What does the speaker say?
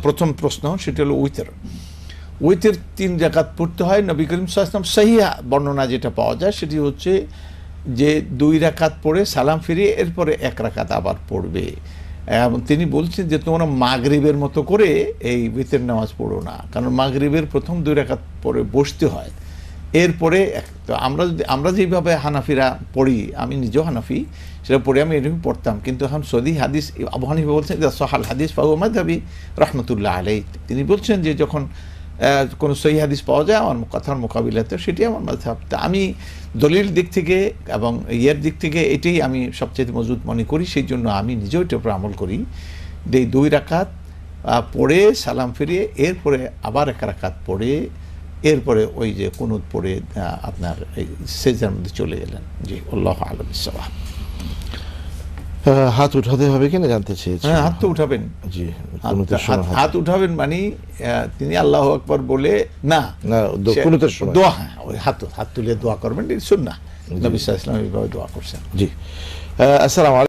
প্রথম প্রশ্ন সেটা হলো উইথের 3 রাকাত পড়তে হয়। নবী করিম সাল্লাল্লাহু আলাইহি ওয়াসাল্লাম সহিহ বর্ণনা যেটা পাওয়া যায় সেটি হচ্ছে যে 2 রাকাত পড়ে সালাম ফিরিয়ে এরপরে 1 রাকাত আবার পড়বে। এবং তিনি বলছেন যে তোমরা মাগরিবের মতো করে এই উইথের নামাজ পড়ো না, কারণ মাগরিবের প্রথম 2 রাকাত পরে বসতে হয়, এরপরে তো আমরা যেভাবে হানাফিরা পড়ি, আমি নিজেও হানাফি, সেটা পড়ে আমি এরকম পড়তাম, কিন্তু এখন সদি হাদিস আবু হানিফা বলছেন যে সহাল হাদিস ফাহুয়া মাযহাবি রাহমাতুল্লাহ আলাইহি। তিনি বলছেন যে যখন কোনো সহিহ হাদিস পাওয়া যায় আমার কথার মোকাবিলাতে সেটি আমার মাযহাব। তা আমি দলিল দিক থেকে এবং ইয়ের দিক থেকে এটাই আমি সবচেয়ে মজবুত মনে করি, সেই জন্য আমি নিজেও এটার উপর আমল করি। এই 2 রাকাত পড়ে সালাম ফিরিয়ে এরপরে আবার 1 রাকাত পড়ে এরপরে ওই যে কুনুত পড়ে আপনার এই সেজদার মধ্যে চলে গেলেন। জি, আল্লাহু আ'লাম বিস-সাওয়াব। হাত উঠাতে হবে কিনা জানতে চেয়েছি। হ্যাঁ, হাত তো উঠাবেন। জি, হাত উঠাবেন মানে তিনি আল্লাহু আকবার বলে না, কুনুতের সময় দোয়া, হ্যাঁ, ওই হাত তুলে দোয়া করবেন, এটা সুন্নাহ। নবী সাল্লাল্লাহু আলাইহি ওয়াসাল্লাম এইভাবে দোয়া করছেন। জি, আসসালামু আলাইকুম।